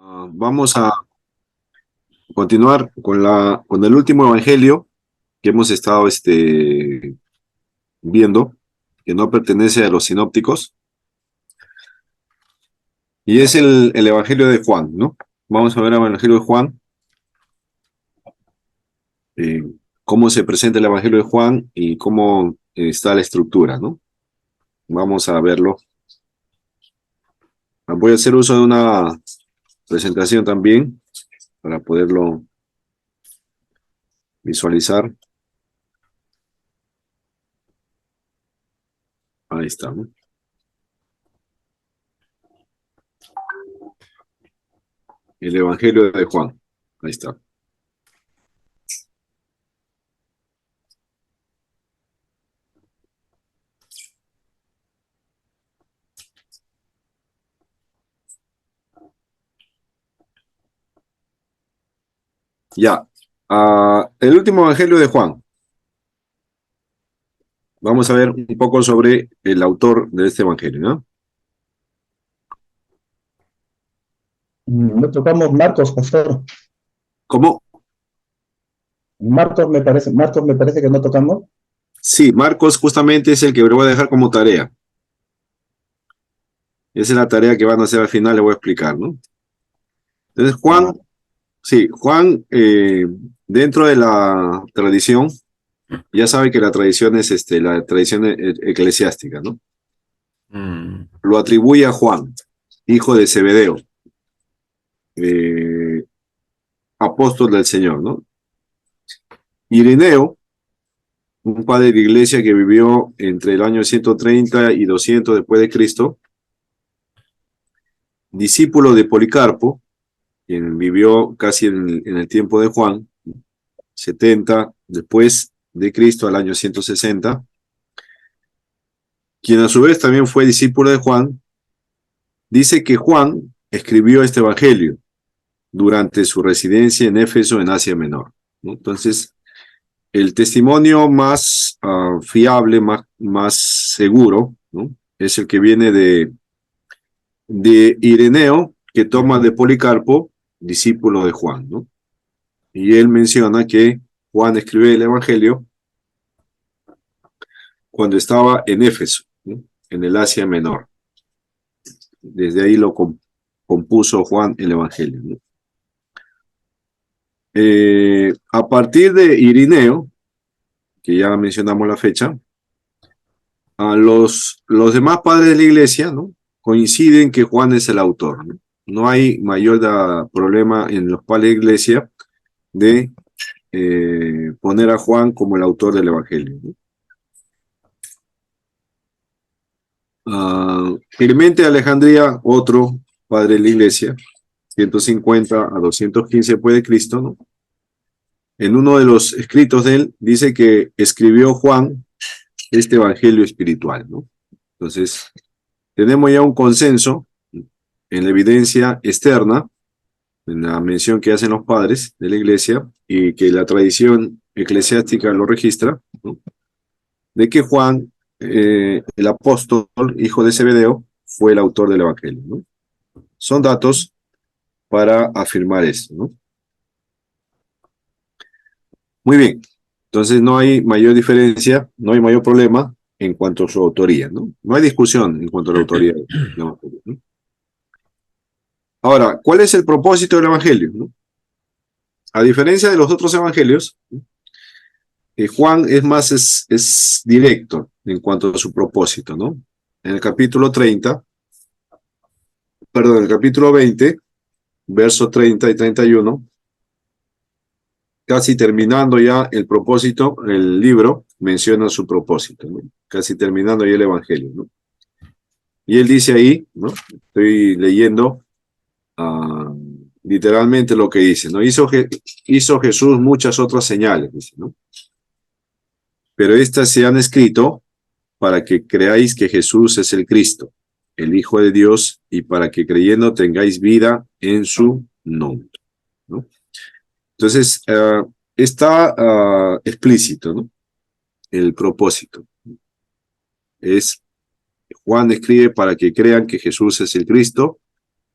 Vamos a continuar con el último evangelio que hemos estado viendo, que no pertenece a los sinópticos, y es el evangelio de Juan, ¿no? Vamos a ver el evangelio de Juan, eh, cómo se presenta el evangelio de Juan y cómo está la estructura, ¿no? Vamos a verlo. Voy a hacer uso de una presentación también para poderlo visualizar. Ahí está, ¿no? El evangelio de Juan. Ahí está. Ya. El último evangelio de Juan. Vamos a ver un poco sobre el autor de este evangelio, ¿no? No tocamos Marcos, pastor. ¿Cómo? Marcos me parece que no tocamos. Sí, Marcos justamente es el que le voy a dejar como tarea. Esa es la tarea que van a hacer al final, le voy a explicar, ¿no? Entonces, Juan, Ah, sí, Juan, dentro de la tradición, ya sabe que la tradición es la tradición eclesiástica, ¿no? Lo atribuye a Juan, hijo de Zebedeo, eh, apóstol del Señor, ¿no? Ireneo, un padre de iglesia que vivió entre el año 130 y 200 después de Cristo, discípulo de Policarpo, quien vivió casi en el tiempo de Juan, 70 después de Cristo al año 160, quien a su vez también fue discípulo de Juan, dice que Juan escribió este evangelio durante su residencia en Éfeso, en Asia Menor, ¿no? Entonces, el testimonio más fiable, más seguro, ¿no? Es el que viene de Ireneo, que toma de Policarpo, discípulo de Juan, ¿no? Y él menciona que Juan escribió el Evangelio cuando estaba en Éfeso, ¿no? En el Asia Menor. Desde ahí lo compuso Juan el Evangelio, ¿no? A partir de Irineo, que ya mencionamos la fecha, a los demás padres de la iglesia, ¿no? Coinciden que Juan es el autor, ¿no? No hay mayor problema en los padres de la iglesia de poner a Juan como el autor del Evangelio, ¿no? Clemente de Alejandría, otro padre de la iglesia, 150 a 215 después de Cristo, ¿no? En uno de los escritos de él dice que escribió Juan este evangelio espiritual, ¿no? Entonces, tenemos ya un consenso en la evidencia externa, en la mención que hacen los padres de la iglesia y que la tradición eclesiástica lo registra, ¿no? De que Juan, el apóstol, hijo de Zebedeo, fue el autor del evangelio, ¿no? Son datos para afirmar esto, ¿no? Muy bien, entonces no hay mayor diferencia, no hay mayor problema en cuanto a su autoría, ¿no? No hay discusión en cuanto a la autoría del evangelio, ¿no? Ahora, ¿cuál es el propósito del evangelio, ¿no? A diferencia de los otros evangelios, Juan es directo en cuanto a su propósito, ¿no? En el capítulo 30, perdón, en el capítulo 20, versos 30 y 31, casi terminando ya el propósito, el libro menciona su propósito, ¿no? Casi terminando ya el evangelio, ¿no? Y él dice ahí, ¿no? Estoy leyendo literalmente lo que dice, ¿no? Hizo Jesús muchas otras señales, dice, ¿no? Pero estas se han escrito para que creáis que Jesús es el Cristo, el Hijo de Dios, y para que creyendo tengáis vida en su nombre, ¿no? Entonces, está explícito, ¿no? El propósito. Es, Juan escribe para que crean que Jesús es el Cristo,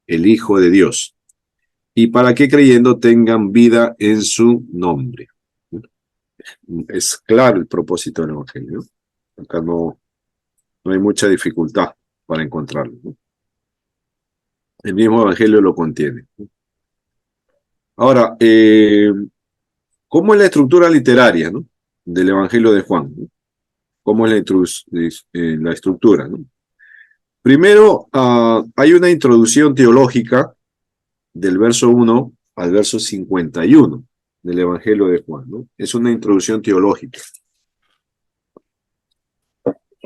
el Hijo de Dios. y para que creyendo tengan vida en su nombre. Es claro el propósito del Evangelio, ¿no? Acá no hay mucha dificultad para encontrarlo, ¿no? El mismo Evangelio lo contiene. Ahora, ¿cómo es la estructura literaria, ¿no?, del Evangelio de Juan, ¿no? ¿Cómo es la estructura, ¿no? Primero, hay una introducción teológica del verso 1 al verso 51 del Evangelio de Juan, ¿no? Es una introducción teológica.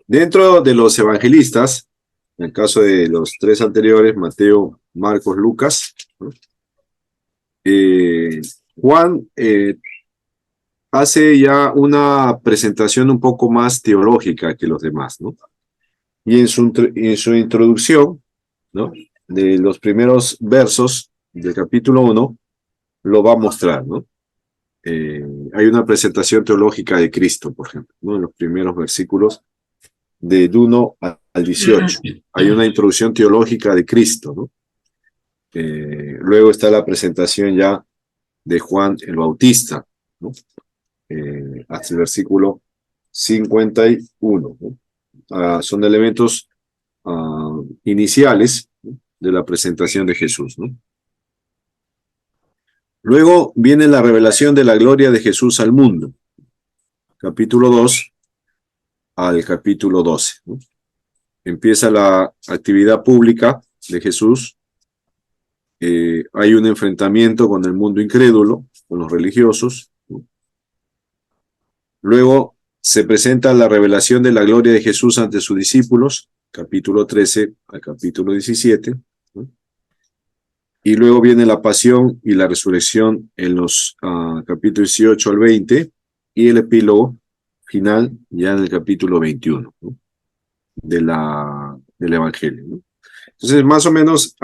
Dentro de los evangelistas, en el caso de los tres anteriores, Mateo, Marcos, Lucas, ¿no?, Juan hace ya una presentación un poco más teológica que los demás, ¿no? Y en su introducción, ¿no?, de los primeros versos del capítulo 1, lo va a mostrar, ¿no? Hay una presentación teológica de Cristo, por ejemplo, ¿no?, en los primeros versículos del 1 al 18. Hay una introducción teológica de Cristo, ¿no? Luego está la presentación ya de Juan el Bautista, ¿no?, hasta el versículo 51, ¿no? Son elementos iniciales, ¿no?, de la presentación de Jesús, ¿no? Luego viene la revelación de la gloria de Jesús al mundo, capítulo 2 al capítulo 12, ¿no? Empieza la actividad pública de Jesús. Hay un enfrentamiento con el mundo incrédulo, con los religiosos, ¿no? Luego se presenta la revelación de la gloria de Jesús ante sus discípulos, capítulo 13 al capítulo 17, ¿no? Y luego viene la pasión y la resurrección en los capítulos 18 al 20, y el epílogo final ya en el capítulo 21, ¿no?, del Evangelio, ¿no? Entonces, más o menos,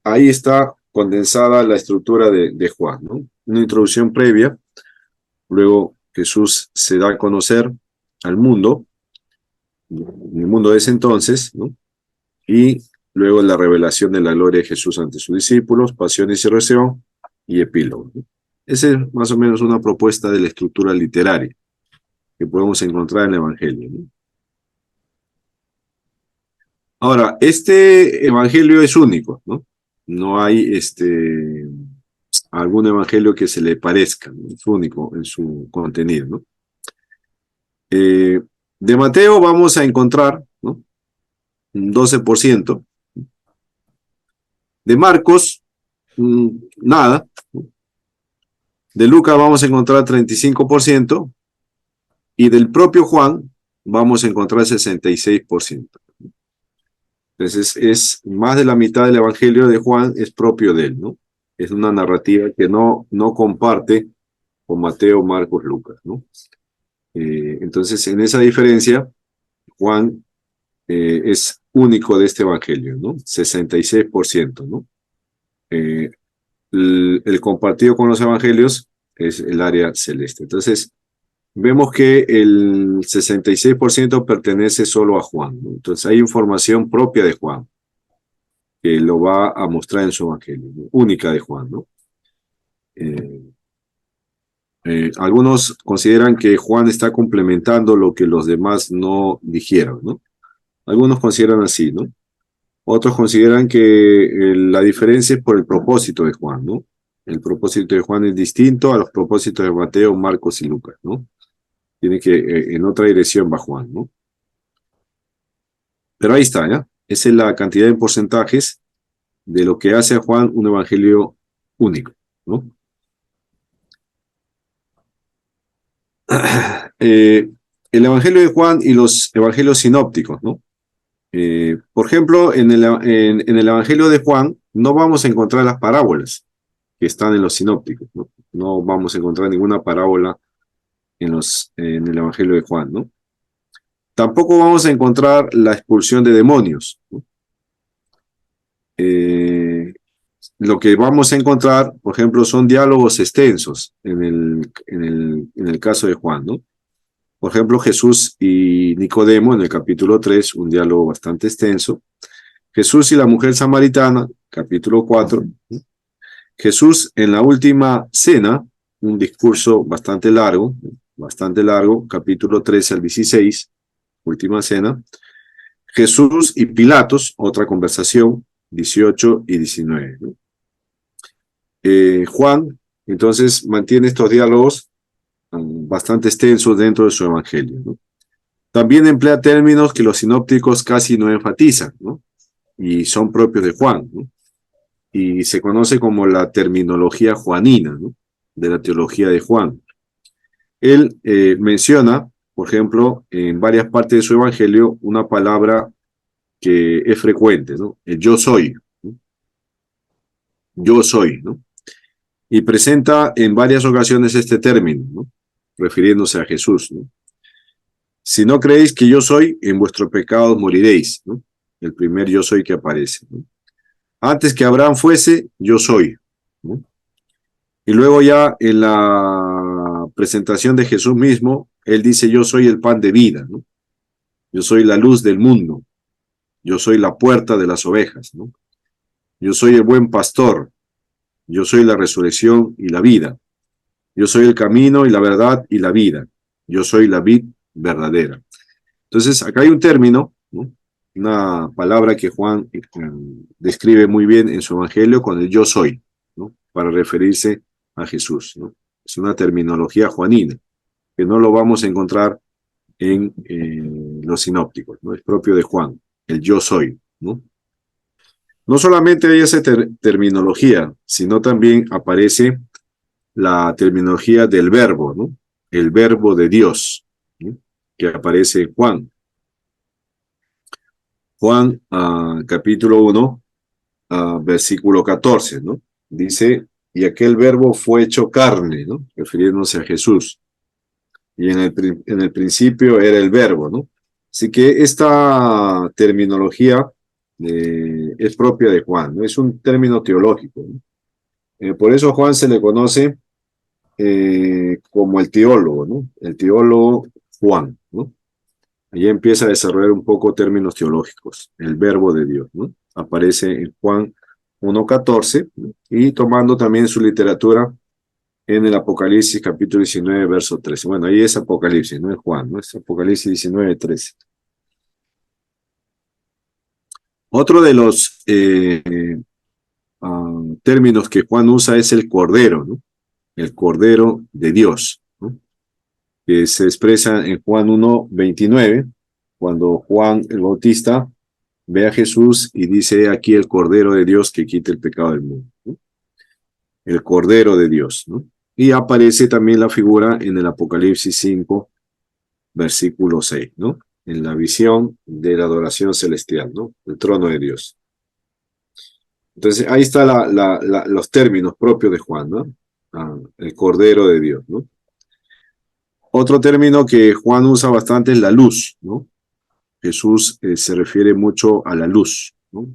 ahí está condensada la estructura de Juan, ¿no? Una introducción previa, luego Jesús se da a conocer al mundo, en el mundo de ese entonces, ¿no?, y luego la revelación de la gloria de Jesús ante sus discípulos, pasión y resurrección, y epílogo, ¿no? Esa es más o menos una propuesta de la estructura literaria que podemos encontrar en el Evangelio, ¿no? Ahora, este Evangelio es único, ¿no? No hay algún Evangelio que se le parezca, ¿no? Es único en su contenido, ¿no? De Mateo vamos a encontrar, ¿no?, un 12%. De Marcos, nada, ¿no? De Lucas vamos a encontrar 35%, y del propio Juan vamos a encontrar 66%. Entonces es más de la mitad del Evangelio de Juan es propio de él, ¿no? Es una narrativa que no comparte con Mateo, Marcos, Lucas, ¿no? Entonces, en esa diferencia, Juan es único de este Evangelio, ¿no? 66%, ¿no? El compartido con los Evangelios es el área celeste. Entonces, vemos que el 66% pertenece solo a Juan, ¿no? Entonces, hay información propia de Juan que lo va a mostrar en su Evangelio, ¿no?, única de Juan, ¿no? Algunos consideran que Juan está complementando lo que los demás no dijeron, ¿no? Algunos consideran así, ¿no? Otros consideran que la diferencia es por el propósito de Juan, ¿no? El propósito de Juan es distinto a los propósitos de Mateo, Marcos y Lucas, ¿no? Tiene que, en otra dirección va Juan, ¿no? Pero ahí está, ¿ya? Esa es la cantidad en porcentajes de lo que hace a Juan un evangelio único, ¿no? El Evangelio de Juan y los evangelios sinópticos, ¿no? Por ejemplo, en el Evangelio de Juan no vamos a encontrar las parábolas que están en los sinópticos, ¿no? No vamos a encontrar ninguna parábola en el Evangelio de Juan, ¿no? Tampoco vamos a encontrar la expulsión de demonios, ¿no? Lo que vamos a encontrar, por ejemplo, son diálogos extensos en el caso de Juan, ¿no? Por ejemplo, Jesús y Nicodemo en el capítulo 3, un diálogo bastante extenso. Jesús y la mujer samaritana, capítulo 4, ¿no? Jesús en la última cena, un discurso bastante largo, capítulo 13 al 16, última cena. Jesús y Pilatos, otra conversación, 18 y 19. ¿No? Juan, entonces, mantiene estos diálogos bastante extensos dentro de su evangelio. ¿No? También emplea términos que los sinópticos casi no enfatizan, ¿no? Y son propios de Juan, ¿no? Y se conoce como la terminología juanina, ¿no? De la teología de Juan. Él menciona, por ejemplo, en varias partes de su evangelio, una palabra que es frecuente, ¿no? El yo soy, ¿no? Yo soy, ¿no? Y presenta en varias ocasiones este término, ¿no? Refiriéndose a Jesús, ¿no? Si no creéis que yo soy, en vuestros pecados moriréis, ¿no? El primer yo soy que aparece, ¿no? Antes que Abraham fuese, yo soy, ¿no? Y luego ya en la presentación de Jesús mismo, él dice, yo soy el pan de vida, ¿no? Yo soy la luz del mundo, yo soy la puerta de las ovejas, ¿no? Yo soy el buen pastor, yo soy la resurrección y la vida, yo soy el camino y la verdad y la vida, yo soy la vid verdadera. Entonces, acá hay un término, ¿no? Una palabra que Juan describe muy bien en su evangelio con el yo soy, ¿no? Para referirse a Jesús, ¿no? Es una terminología juanina, que no lo vamos a encontrar en los sinópticos, ¿no? Es propio de Juan, el yo soy, ¿no? No solamente hay esa terminología, sino también aparece la terminología del verbo, ¿no? El verbo de Dios, ¿no? Que aparece en Juan. Juan, capítulo 1, versículo 14, ¿no? Dice, y aquel verbo fue hecho carne, ¿no? Refiriéndose a Jesús. Y en el principio era el verbo, ¿no? Así que esta terminología es propia de Juan, ¿no? Es un término teológico, ¿no? Por eso a Juan se le conoce como el teólogo, ¿no? El teólogo Juan, ¿no? Allí empieza a desarrollar un poco términos teológicos, el verbo de Dios, ¿no? Aparece en Juan 1:14, ¿no? Y tomando también su literatura en el Apocalipsis capítulo 19, verso 13. Bueno, ahí es Apocalipsis, no es Juan, ¿no? Es Apocalipsis 19:13. Otro de los términos que Juan usa es el Cordero, ¿no? El Cordero de Dios, ¿no? Que se expresa en Juan 1:29, cuando Juan el Bautista ve a Jesús y dice, aquí el Cordero de Dios que quita el pecado del mundo, ¿no? El Cordero de Dios, ¿no? Y aparece también la figura en el Apocalipsis 5, versículo 6, ¿no? En la visión de la adoración celestial, ¿no? El trono de Dios. Entonces, ahí está los términos propios de Juan, ¿no? El Cordero de Dios, ¿no? Otro término que Juan usa bastante es la luz, ¿no? Jesús se refiere mucho a la luz, ¿no?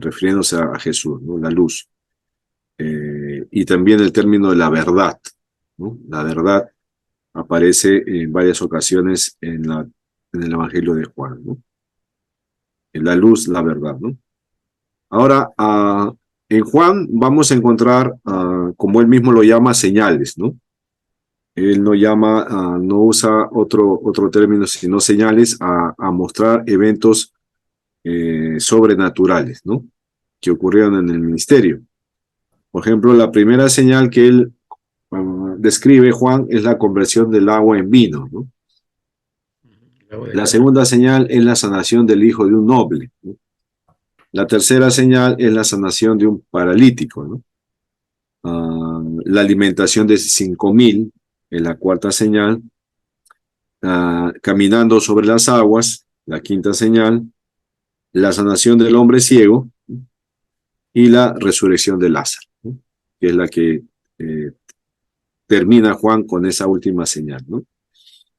Refiriéndose a Jesús, ¿no? La luz. Y también el término de la verdad, ¿no? La verdad aparece en varias ocasiones en el Evangelio de Juan, ¿no? En la luz, la verdad, ¿no? Ahora, en Juan vamos a encontrar, como él mismo lo llama, señales, ¿no? Él no llama, no usa otro término, sino señales a mostrar eventos sobrenaturales, ¿no? Que ocurrieron en el ministerio. Por ejemplo, la primera señal que él describe, Juan, es la conversión del agua en vino, ¿no? La segunda señal es la sanación del hijo de un noble, ¿no? La tercera señal es la sanación de un paralítico, ¿no? La alimentación de 5,000 es la cuarta señal. Caminando sobre las aguas, la quinta señal. La sanación del hombre ciego, ¿no? Y la resurrección de Lázaro, ¿no? Que es la que termina Juan con esa última señal, ¿no?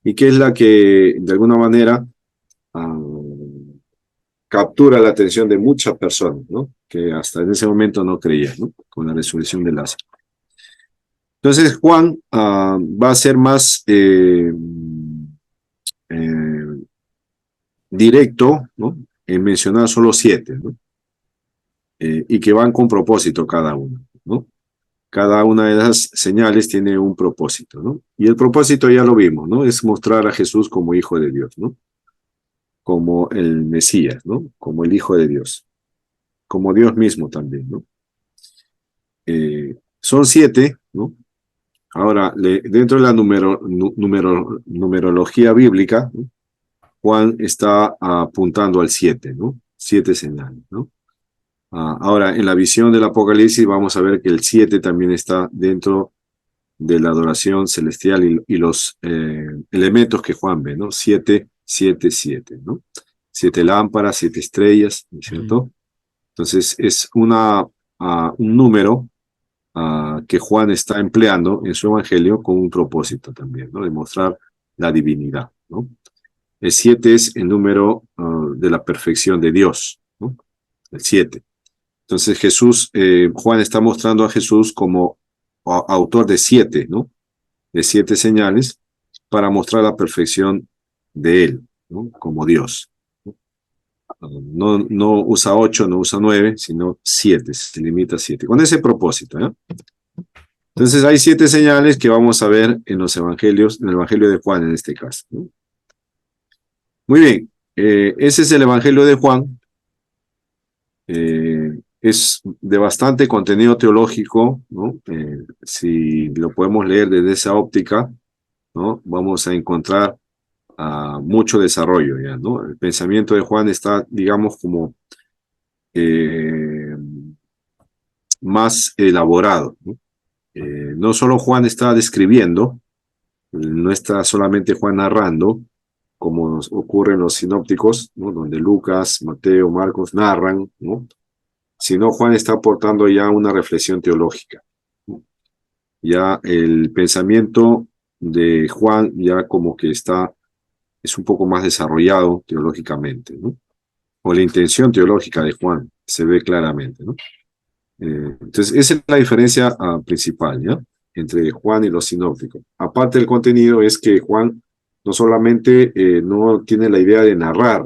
Y que es la que de alguna manera captura la atención de muchas personas, ¿no? Que hasta en ese momento no creían, ¿no? Con la resurrección de Lázaro. Entonces Juan va a ser más directo, ¿no? En mencionar solo 7, ¿no? Y que van con propósito cada uno, ¿no? cada una de esas señales tiene un propósito, ¿no? Y el propósito ya lo vimos, ¿no? Es mostrar a Jesús como Hijo de Dios, ¿no? Como el Mesías, ¿no? Como el Hijo de Dios, como Dios mismo también, ¿no? Son 7, ¿no? Ahora, dentro de la numerología bíblica, ¿no? Juan está apuntando al 7, ¿no? 7 señales, ¿no? Ahora, en la visión del Apocalipsis vamos a ver que el 7 también está dentro de la adoración celestial y los elementos que Juan ve, ¿no? 7, 7, 7, ¿no? 7 lámparas, 7 estrellas, ¿no es cierto? Entonces es un número que Juan está empleando en su evangelio con un propósito también, ¿no? De mostrar la divinidad, ¿no? El 7 es el número de la perfección de Dios, ¿no? El 7. Entonces Juan está mostrando a Jesús como autor de 7, ¿no? De 7 señales para mostrar la perfección de él, ¿no? Como Dios. No usa 8, no usa 9, sino 7, se limita a 7, con ese propósito, ¿no? Entonces hay 7 señales que vamos a ver en los evangelios, en el evangelio de Juan en este caso, ¿no? Muy bien, ese es el evangelio de Juan. Es de bastante contenido teológico, ¿no? Si lo podemos leer desde esa óptica, ¿no? Vamos a encontrar mucho desarrollo, ya, ¿no? El pensamiento de Juan está, digamos, como más elaborado, ¿no? No solo Juan está describiendo, no está solamente Juan narrando, como nos ocurre en los sinópticos, ¿no? Donde Lucas, Mateo, Marcos narran, ¿no? Sino Juan está aportando ya una reflexión teológica, ¿no? Ya el pensamiento de Juan ya como que es un poco más desarrollado teológicamente, ¿no? O la intención teológica de Juan se ve claramente, ¿no? Entonces, esa es la diferencia principal, ¿ya? Entre Juan y los sinópticos. Aparte del contenido es que Juan no solamente no tiene la idea de narrar,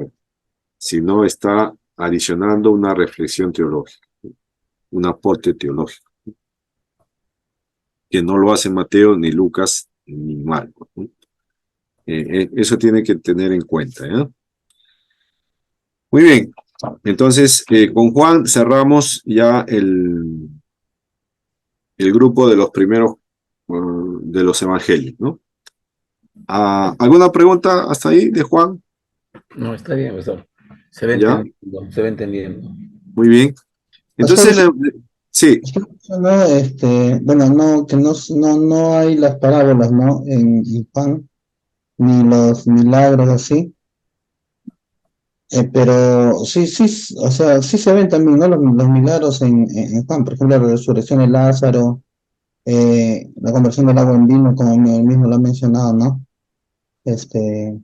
sino está adicionando una reflexión teológica, un aporte teológico, que no lo hace Mateo, ni Lucas, ni Marcos, ¿no? Eso tiene que tener en cuenta, ¿ya? Muy bien, entonces con Juan cerramos ya el grupo de los primeros de los evangelios, ¿no? ¿Alguna pregunta hasta ahí de Juan? No, está bien, pastor. Se va ¿Ya? entendiendo, se va entendiendo. Muy bien. Pastor, Entonces, sí, no, bueno, no, que no hay las parábolas, ¿no? En Juan, ni los milagros así, pero sí, o sea, sí se ven también, ¿no? Los milagros en Juan, por ejemplo, la resurrección de Lázaro, la conversión del agua en vino, como él mismo lo ha mencionado, ¿no? Este,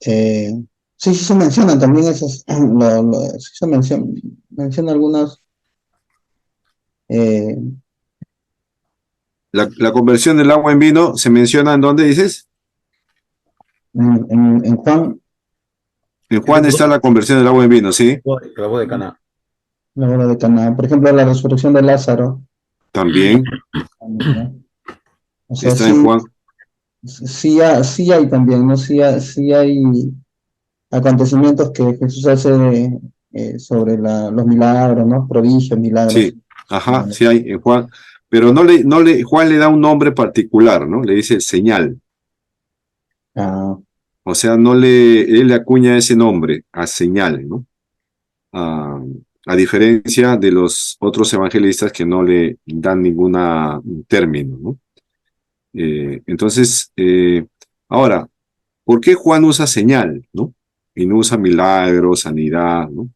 eh, sí se mencionan también esos, sí se menciona algunas, eh, la conversión del agua en vino se menciona en dónde dices. en Juan, En Juan está la conversión del agua en vino, ¿sí? La voz de Caná. la boda de Caná, por ejemplo, la resurrección de Lázaro, También ¿no? O sea, está en sí, Juan. sí hay también, ¿no? Sí hay acontecimientos que Jesús hace sobre los milagros, ¿no? Prodigios, milagros. Sí, ajá, sí hay en Juan. Pero Juan le da un nombre particular, ¿no? Le dice señal. Ah, O sea, él le acuña ese nombre a señal, ¿no? A, a diferencia de los otros evangelistas que no le dan ninguna término, ¿no? Entonces, ahora, ¿por qué Juan usa señal, ¿no? Y no usa milagro, sanidad, ¿no?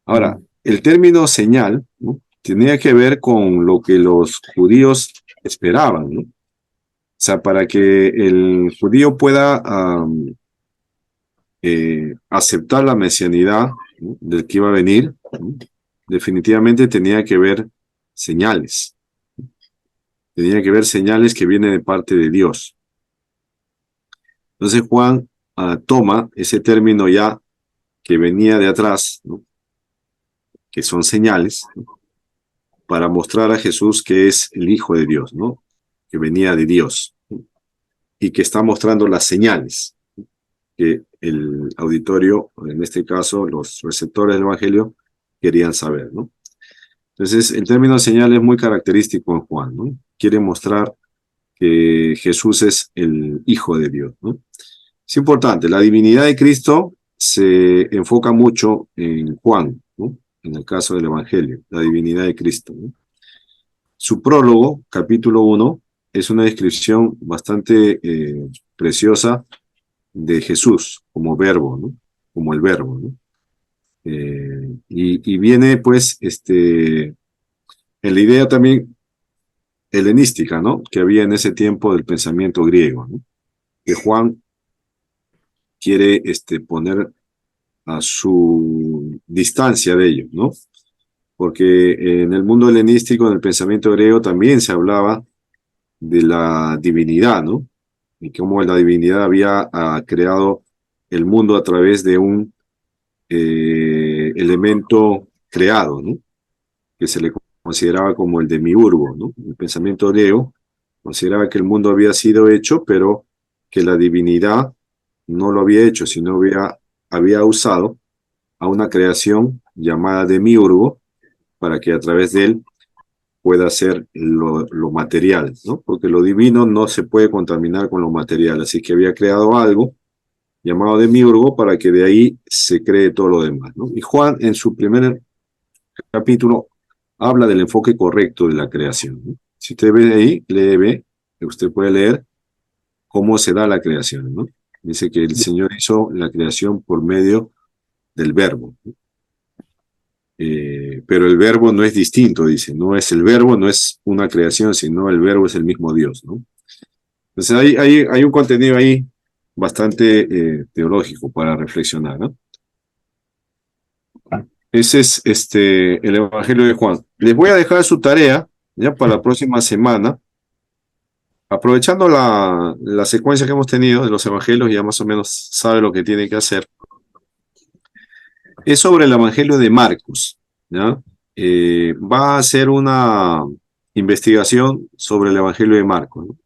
Ahora, mm, el término señal, ¿no? Tenía que ver con lo que los judíos esperaban, ¿no? O sea, para que el judío pueda aceptar la mesianidad, ¿no? Del que iba a venir, ¿no? Definitivamente tenía que ver señales. Tenía que ver señales que vienen de parte de Dios. Entonces Juan toma ese término ya que venía de atrás, ¿no? Que son señales, ¿no? para mostrar a Jesús que es el Hijo de Dios, ¿no? Que venía de Dios, ¿no? Y que está mostrando las señales que el auditorio, en este caso los receptores del Evangelio, querían saber, ¿no? Entonces, el término señal es muy característico en Juan, ¿no? Quiere mostrar que Jesús es el Hijo de Dios, ¿no? Es importante, la divinidad de Cristo se enfoca mucho en Juan, ¿no? En el caso del Evangelio, la divinidad de Cristo, ¿no? Su prólogo, capítulo 1, es una descripción bastante preciosa de Jesús como verbo, ¿no? Como el verbo, ¿no? Y viene, pues, en la idea también helenística, ¿no? Que había en ese tiempo del pensamiento griego, ¿no? Que Juan quiere poner a su distancia de ellos, ¿no? Porque en el mundo helenístico, en el pensamiento griego, también se hablaba de la divinidad, ¿no? Y cómo la divinidad había creado el mundo a través de un elemento creado, ¿no? Que se le consideraba como el demiurgo, ¿no? El pensamiento griego consideraba que el mundo había sido hecho, pero que la divinidad no lo había hecho, sino había usado a una creación llamada demiurgo para que a través de él pueda ser lo material, ¿no? Porque lo divino no se puede contaminar con lo material, así que había creado algo llamado demiurgo para que de ahí se cree todo lo demás, ¿no? Y Juan en su primer capítulo habla del enfoque correcto de la creación, ¿no? Si usted ve ahí, usted puede leer cómo se da la creación, ¿no? Dice que el Señor hizo la creación por medio del verbo, ¿no? Pero el verbo no es distinto, dice, no es el verbo, no es una creación, sino el verbo es el mismo Dios, ¿no? Entonces hay un contenido ahí bastante teológico para reflexionar, ¿no? Ese es el Evangelio de Juan. Les voy a dejar su tarea ya para la próxima semana, aprovechando la secuencia que hemos tenido de los Evangelios, ya más o menos sabe lo que tiene que hacer. Es sobre el Evangelio de Marcos, ¿ya? Va a hacer una investigación sobre el Evangelio de Marcos, ¿no?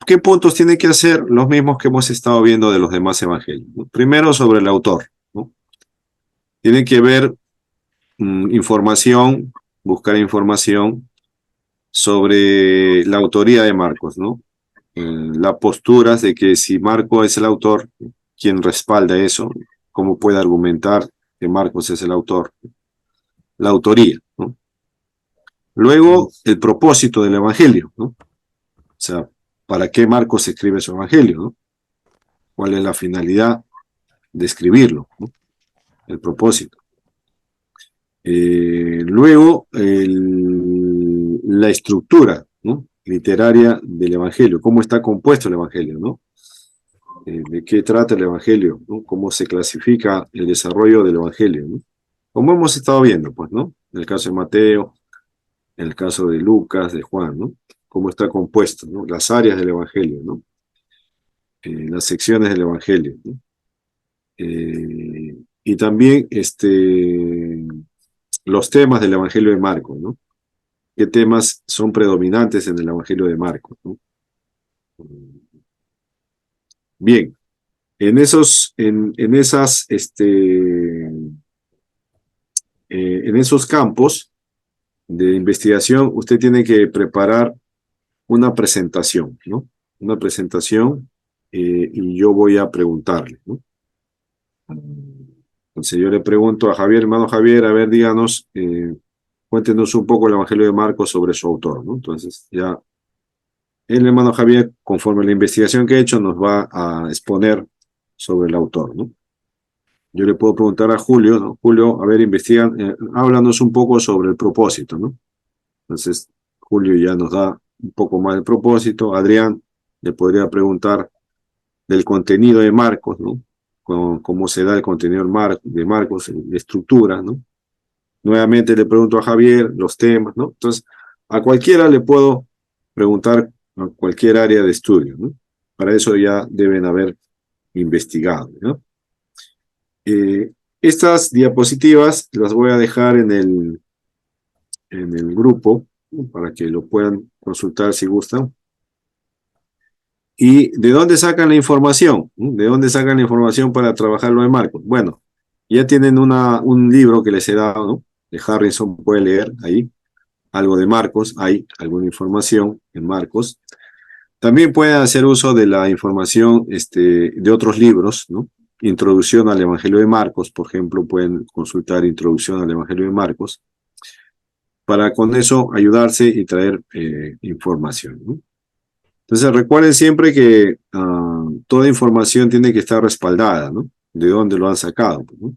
¿Qué puntos tiene que hacer? Los mismos que hemos estado viendo de los demás evangelios, ¿no? Primero, sobre el autor, ¿no? Tiene que ver información, buscar información sobre la autoría de Marcos, ¿no? Las posturas de que si Marcos es el autor, ¿quién respalda eso? ¿Cómo puede argumentar que Marcos es el autor? La autoría, ¿no? Luego, el propósito del evangelio, ¿no? O sea, ¿para qué Marcos escribe su evangelio, ¿no? ¿Cuál es la finalidad de escribirlo, ¿no? El propósito. Luego, la estructura, ¿no? Literaria del evangelio, cómo está compuesto el evangelio, ¿no? De qué trata el evangelio, ¿no? Cómo se clasifica el desarrollo del evangelio, ¿no? Como hemos estado viendo, pues, ¿no? En el caso de Mateo, en el caso de Lucas, de Juan, ¿no? Cómo está compuesto, ¿no? Las áreas del evangelio, ¿no? Las secciones del evangelio, ¿no? Y también los temas del evangelio de Marcos, ¿no? ¿Qué temas son predominantes en el evangelio de Marcos, ¿no? Bien, en esos campos de investigación, usted tiene que preparar una presentación, ¿no? Una presentación, y yo voy a preguntarle, ¿no? Entonces yo le pregunto a Javier, hermano Javier, a ver, díganos, cuéntenos un poco el Evangelio de Marcos sobre su autor, ¿no? Entonces ya el hermano Javier, conforme a la investigación que he hecho, nos va a exponer sobre el autor, ¿no? Yo le puedo preguntar a Julio, ¿no? Julio, a ver, investigan, háblanos un poco sobre el propósito, ¿no? Entonces, Julio ya nos da un poco más de propósito. Adrián le podría preguntar del contenido de Marcos, ¿no? Cómo se da el contenido de Marcos, la estructura, ¿no? Nuevamente le pregunto a Javier los temas, ¿no? Entonces, a cualquiera le puedo preguntar a cualquier área de estudio, ¿no? Para eso ya deben haber investigado, ¿no? Estas diapositivas las voy a dejar en el grupo, ¿no? Para que lo puedan consultar si gustan. ¿Y de dónde sacan la información? ¿De dónde sacan la información para trabajar lo de Marcos? Bueno, ya tienen un libro que les he dado, ¿no? De Harrison, puede leer ahí algo de Marcos, hay alguna información en Marcos. También pueden hacer uso de la información de otros libros, ¿no? Introducción al Evangelio de Marcos, por ejemplo, pueden consultar Introducción al Evangelio de Marcos, para con eso ayudarse y traer información, ¿no? Entonces recuerden siempre que toda información tiene que estar respaldada, ¿no? De dónde lo han sacado, ¿no?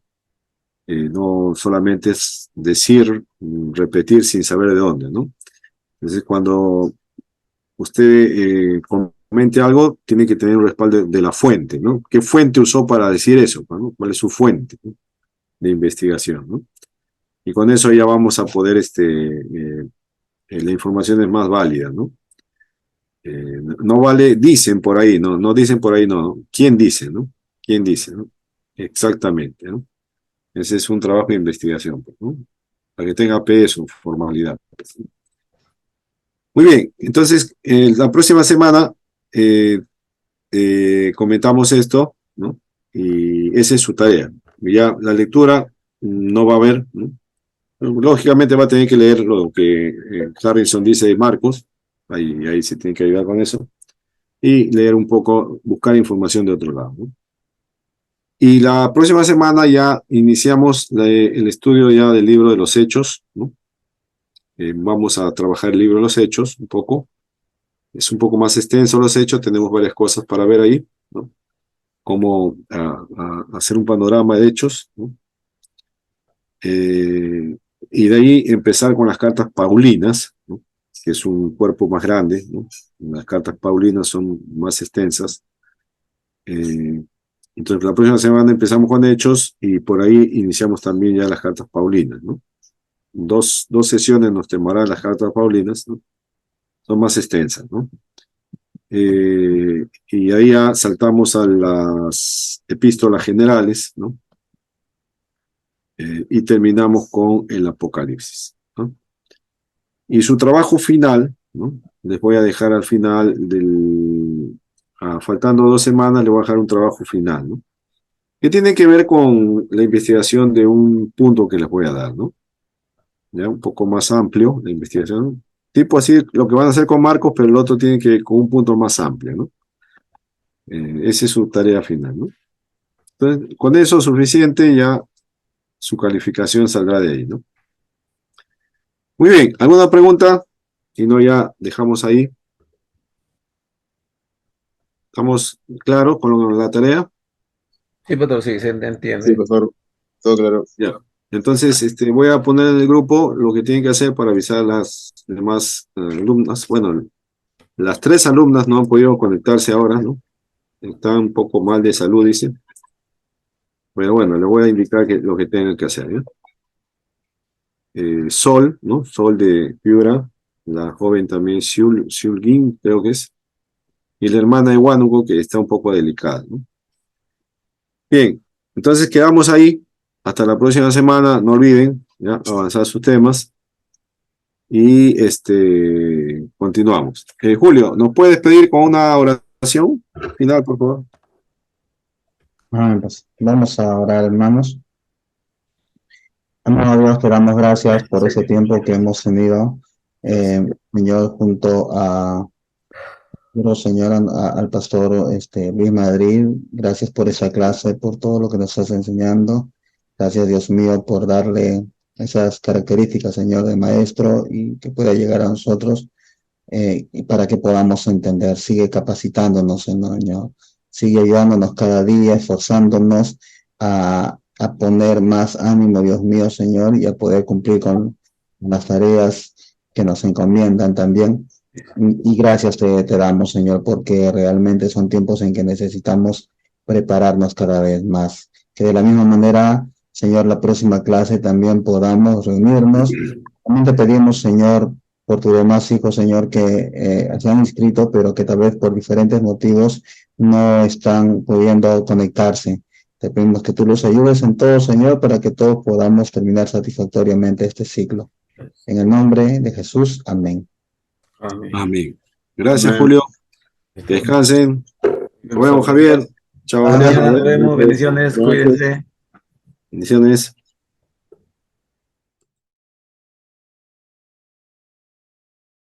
No solamente es decir, repetir sin saber de dónde, ¿no? Entonces cuando usted comente algo, tiene que tener un respaldo de la fuente, ¿no? ¿Qué fuente usó para decir eso, ¿no? ¿Cuál es su fuente, ¿no? De investigación, ¿no? Y con eso ya vamos a poder, la información es más válida, ¿no? No vale, dicen por ahí, no, no dicen por ahí, no. ¿Quién dice, no? ¿Quién dice, no? Exactamente, ¿no? Ese es un trabajo de investigación, pues, ¿no? Para que tenga peso, formalidad. Muy bien, entonces, la próxima semana comentamos esto, ¿no? Y esa es su tarea. Ya la lectura no va a haber, ¿no? Lógicamente va a tener que leer lo que Harrison dice de Marcos, ahí se tiene que ayudar con eso, y leer un poco, buscar información de otro lado, ¿no? Y la próxima semana ya iniciamos el estudio ya del libro de los Hechos, ¿no? Vamos a trabajar el libro de los Hechos un poco. Es un poco más extenso los Hechos, tenemos varias cosas para ver ahí, ¿no? Cómo hacer un panorama de Hechos, ¿no? Y de ahí empezar con las cartas Paulinas, ¿no? Que es un cuerpo más grande, ¿no? Las cartas Paulinas son más extensas. Entonces, la próxima semana empezamos con Hechos y por ahí iniciamos también ya las cartas Paulinas, ¿no? Dos sesiones nos tomarán las cartas Paulinas, ¿no? Son más extensas, ¿no? Y ahí ya saltamos a las epístolas generales, ¿no? Y terminamos con el Apocalipsis, ¿no? Y su trabajo final, ¿no? Les voy a dejar al final faltando 2 semanas, les voy a dejar un trabajo final, ¿no? Que tiene que ver con la investigación de un punto que les voy a dar, ¿no? Ya un poco más amplio, la investigación. Tipo así, lo que van a hacer con Marcos, pero el otro tiene que ver con un punto más amplio, ¿no? Esa es su tarea final, ¿no? Entonces, con eso es suficiente, ya su calificación saldrá de ahí, ¿no? Muy bien, ¿alguna pregunta? Si no, ya dejamos ahí. ¿Estamos claros con la tarea? Sí, Pastor, sí, se Sí, entiende. profesor, todo claro. Ya. Entonces, voy a poner en el grupo lo que tienen que hacer para avisar a las demás alumnas. Bueno, las 3 alumnas no han podido conectarse ahora, ¿no? Están un poco mal de salud, dicen. Pero bueno, les voy a indicar lo que tengan que hacer, ¿ya? Sol, ¿no? Sol de Piura, la joven también Gin, creo que es, y la hermana de Huánuco, que está un poco delicada, ¿no? Bien, entonces quedamos ahí. Hasta la próxima semana, no olviden, ¿ya? Avanzar sus temas. Y continuamos. Julio, ¿nos puedes pedir con una oración final, por favor? Pues, vamos a orar, hermanos. Amado Dios, te damos gracias por ese tiempo que hemos tenido, Señor, junto a, pero Señor, al pastor Luis Madrid. Gracias por esa clase, por todo lo que nos estás enseñando. Gracias, Dios mío, por darle esas características, Señor, de maestro y que pueda llegar a nosotros, y para que podamos entender. Sigue capacitándonos, Señor. Sigue ayudándonos cada día, esforzándonos a poner más ánimo, Dios mío, Señor, y a poder cumplir con las tareas que nos encomiendan también. Y gracias te damos, Señor, porque realmente son tiempos en que necesitamos prepararnos cada vez más. Que de la misma manera, Señor, la próxima clase también podamos reunirnos. También te pedimos, Señor, por tus demás hijos, Señor, que se han inscrito, pero que tal vez por diferentes motivos no están pudiendo conectarse. Te pedimos que tú los ayudes en todo, Señor, para que todos podamos terminar satisfactoriamente este ciclo. En el nombre de Jesús, amén. Amén. Amén. Gracias, Amén. Julio. Que descansen. Nos vemos, Javier. Chao, Amén. Adrián. Nos vemos, bendiciones, Gracias. cuídense. Bendiciones.